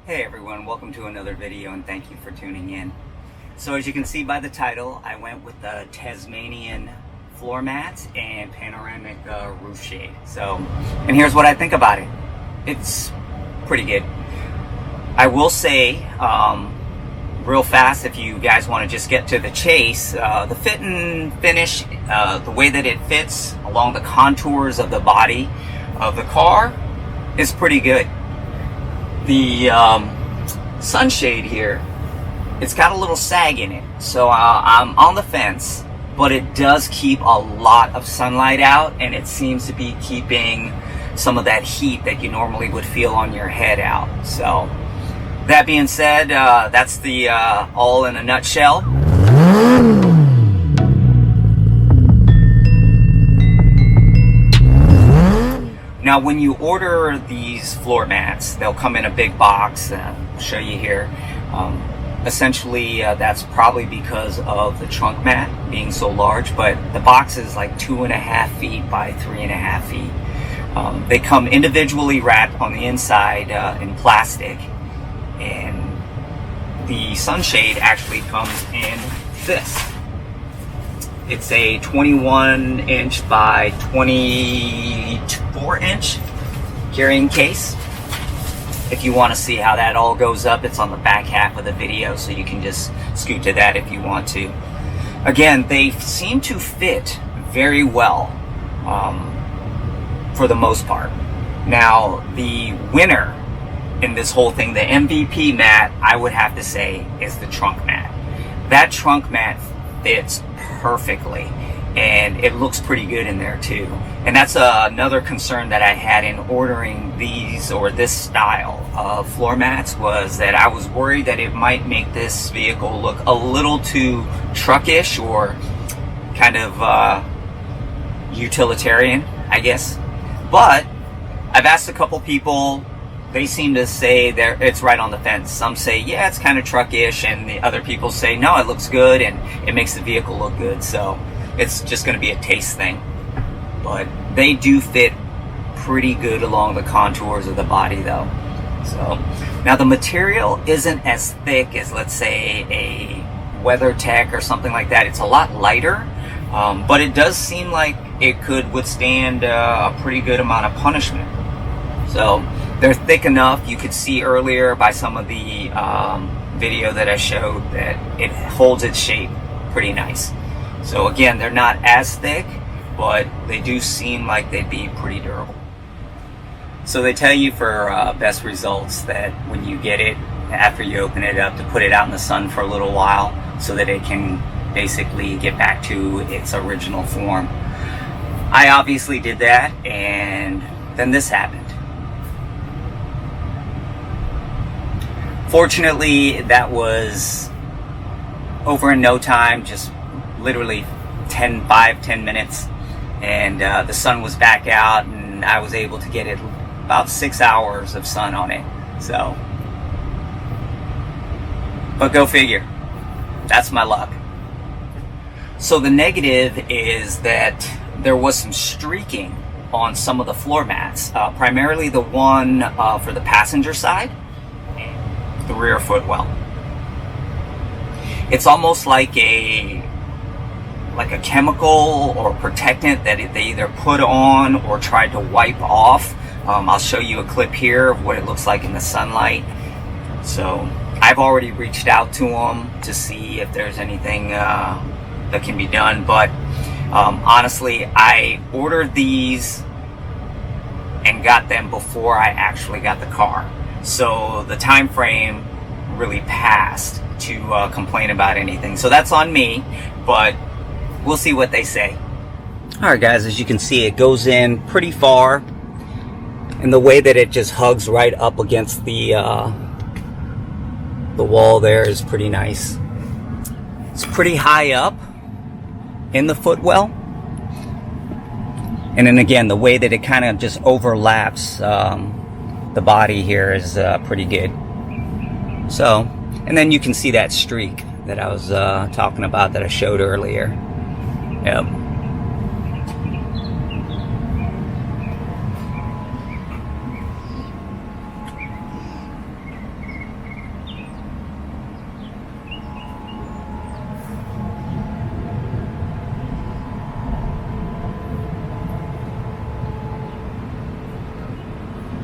Hey everyone, welcome to another video and thank you for tuning in. So as you can see by the title, I went with the Tasmanian floor mats and panoramic roof shade. And here's what I think about it. It's pretty good. I will say, real fast, if you guys want to just get to the chase, the fit and finish, the way that it fits along the contours of the body of the car is pretty good. The sunshade here, it's got a little sag in it, so I'm on the fence, but it does keep a lot of sunlight out, and it seems to be keeping some of that heat that you normally would feel on your head out. So that being said, that's the all in a nutshell. Now when you order these floor mats, they'll come in a big box. I'll show you here. Essentially that's probably because of the trunk mat being so large, but the box is like 2.5 feet by 3.5 feet. They come individually wrapped on the inside in plastic, and the sunshade actually comes in this. It's a 21 inch by 24 inch carrying case. If you want to see how that all goes up, it's on the back half of the video, so you can just scoot to that if you want to. Again, they seem to fit very well for the most part. Now, the winner in this whole thing, the MVP mat, I would have to say, is the trunk mat. That trunk mat fits perfectly, and it looks pretty good in there too. And that's another concern that I had in ordering these, or this style of floor mats, was that I was worried that it might make this vehicle look a little too truckish, or kind of utilitarian, I guess. But I've asked a couple people, they seem to say it's right on the fence. Some say, yeah, it's kind of truckish, and the other people say, no, it looks good and it makes the vehicle look good. So it's just going to be a taste thing. But they do fit pretty good along the contours of the body though. So now the material isn't as thick as, let's say, a WeatherTech or something like that. It's a lot lighter, but it does seem like it could withstand a pretty good amount of punishment. So they're thick enough. You could see earlier by some of the video that I showed that it holds its shape pretty nice. So again, they're not as thick, but they do seem like they'd be pretty durable. So they tell you for best results that when you get it, after you open it up, to put it out in the sun for a little while so that it can basically get back to its original form. I obviously did that, and then this happened. Fortunately, that was over in no time, just literally 10 minutes, and the sun was back out, and I was able to get it about 6 hours of sun on it. So, but go figure, that's my luck. So the negative is that there was some streaking on some of the floor mats, primarily the one for the passenger side, the rear footwell. It's almost like a chemical or protectant that they either put on or tried to wipe off. I'll show you a clip here of what it looks like in the sunlight. So I've already reached out to them to see if there's anything that can be done, but honestly, I ordered these and got them before I actually got the car. So the time frame really passed to complain about anything. So that's on me, but we'll see what they say. Alright guys, as you can see, it goes in pretty far, and the way that it just hugs right up against the wall there is pretty nice. It's pretty high up in the footwell, and then again, the way that it kind of just overlaps the body here is pretty good. So, and then you can see that streak that I was talking about, that I showed earlier. Yep.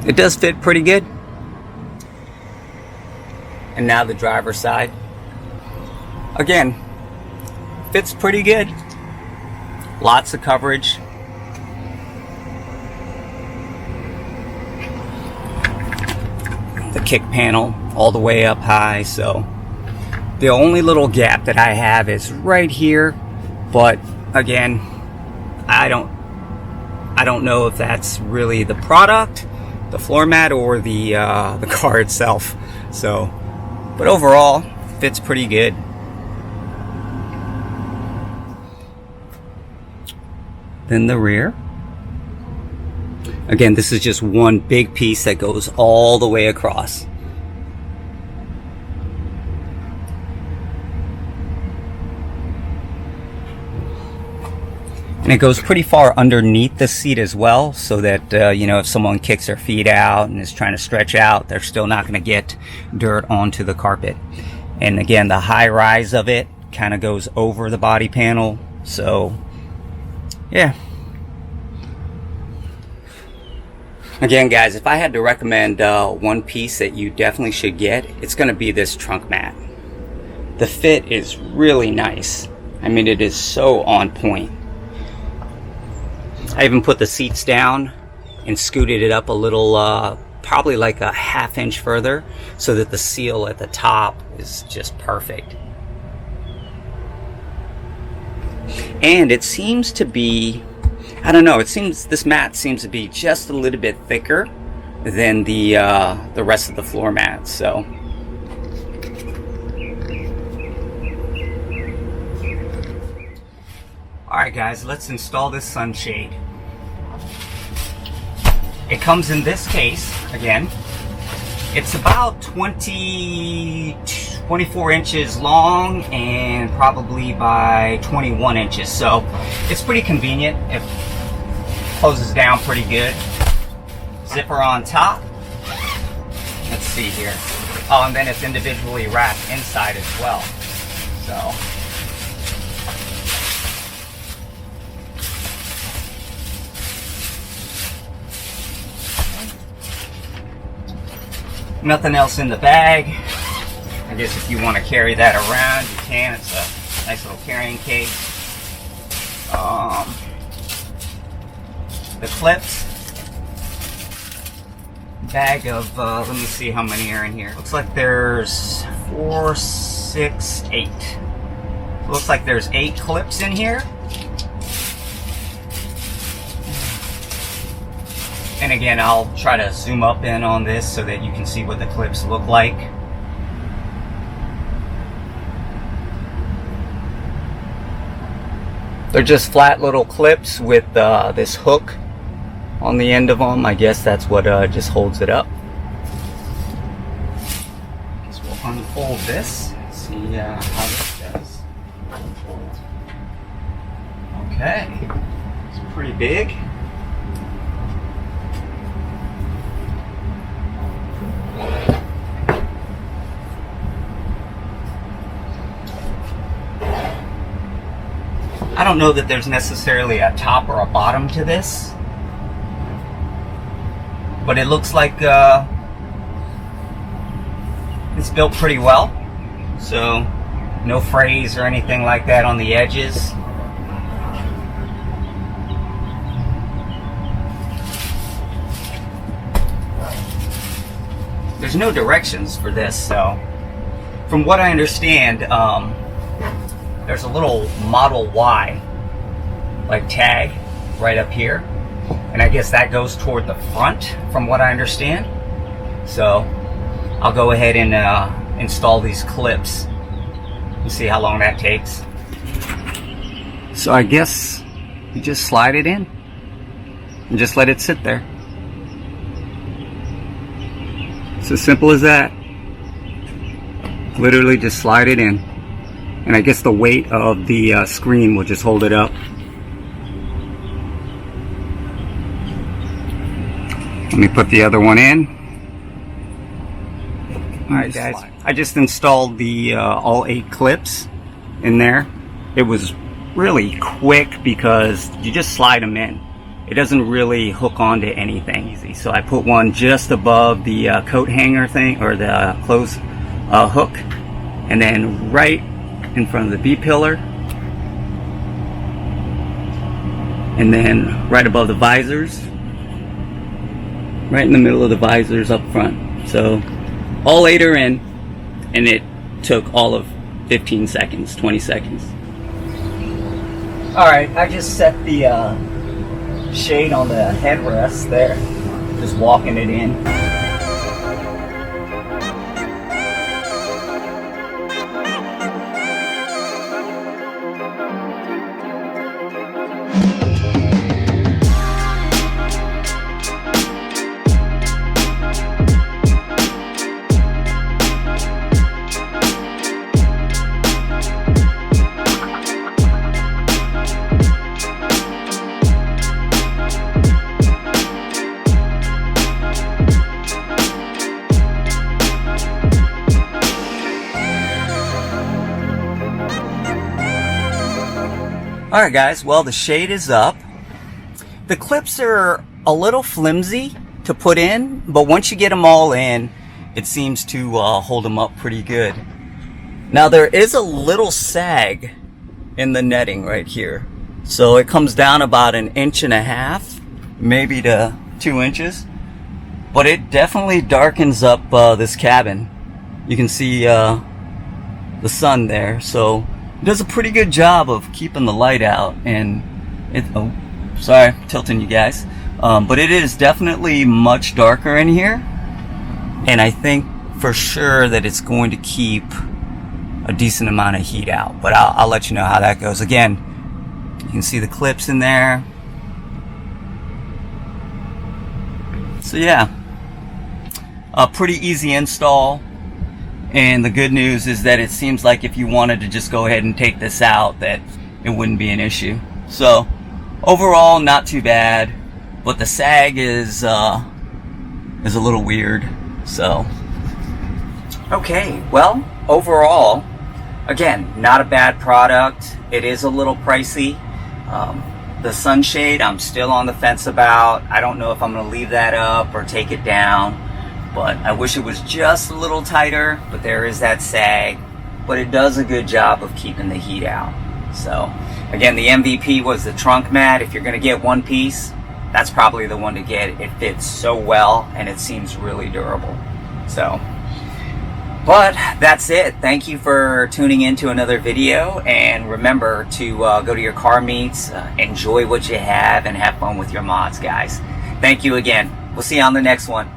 it does fit pretty good. And now the driver's side. Again, fits pretty good. Lots of coverage. The kick panel all the way up high, so the only little gap that I have is right here, but again, I don't know if that's really the product, the floor mat, or the car itself. So, but overall, fits pretty good. Then the rear. Again, this is just one big piece that goes all the way across. And it goes pretty far underneath the seat as well, so that, you know, if someone kicks their feet out and is trying to stretch out, they're still not going to get dirt onto the carpet. And again, the high rise of it kind of goes over the body panel. So, yeah. Again, guys, if I had to recommend one piece that you definitely should get, it's going to be this trunk mat. The fit is really nice. I mean, it is so on point. I even put the seats down and scooted it up a little, probably like a ½ inch further, so that the seal at the top is just perfect. And it seems to be, I don't know, this mat seems to be just a little bit thicker than the rest of the floor mats. So alright guys, let's install this sunshade. It comes in this case, again. It's about 24 inches long and probably by 21 inches. So it's pretty convenient. It closes down pretty good. Zipper on top. Let's see here. Oh, and then it's individually wrapped inside as well. So nothing else in the bag. I guess if you want to carry that around, you can. It's a nice little carrying case. The clips. Bag of, let me see how many are in here. Looks like there's 4, 6, 8. Looks like there's 8 clips in here. And again, I'll try to zoom up in on this so that you can see what the clips look like. They're just flat little clips with this hook on the end of them. I guess that's what just holds it up. So we'll unfold this, see how this does. Okay, it's pretty big. I don't know that there's necessarily a top or a bottom to this, but it looks like it's built pretty well. So no frays or anything like that on the edges. There's no directions for this, so from what I understand, there's a little Model Y like tag right up here, and I guess that goes toward the front from what I understand. So I'll go ahead and install these clips and see how long that takes. So I guess you just slide it in and just let it sit there. It's as simple as that. Literally just slide it in. And I guess the weight of the screen will just hold it up. Let me put the other one in. Alright guys, I just installed the all 8 clips in there. It was really quick because you just slide them in. it doesn't really hook onto anything easy. So I put one just above the coat hanger thing, or the clothes hook, and then right in front of the B-pillar, and then right above the visors, right in the middle of the visors up front. So all 8 are in, and it took all of 15 seconds, 20 seconds. Alright, I just set the shade on the headrest there, just walking it in. Alright guys, well, the shade is up. The clips are a little flimsy to put in, but once you get them all in, it seems to hold them up pretty good. Now there is a little sag in the netting right here. So it comes down about 1.5 inches, maybe to 2 inches. But it definitely darkens up this cabin. You can see the sun there, so it does a pretty good job of keeping the light out. And it, oh, sorry, tilting you guys, but it is definitely much darker in here, and I think for sure that it's going to keep a decent amount of heat out, but I'll let you know how that goes. Again, you can see the clips in there. So yeah, a pretty easy install. And the good news is that it seems like if you wanted to just go ahead and take this out, that it wouldn't be an issue. So overall, not too bad, but the sag is a little weird. So okay, well, overall, again, not a bad product. It is a little pricey. The sunshade, I'm still on the fence about. I don't know if I'm going to leave that up or take it down. But I wish it was just a little tighter, but there is that sag. But it does a good job of keeping the heat out. So, again, the MVP was the trunk mat. If you're going to get one piece, that's probably the one to get. It fits so well, and it seems really durable. So, but that's it. Thank you for tuning in to another video. And remember to go to your car meets, enjoy what you have, and have fun with your mods, guys. Thank you again. We'll see you on the next one.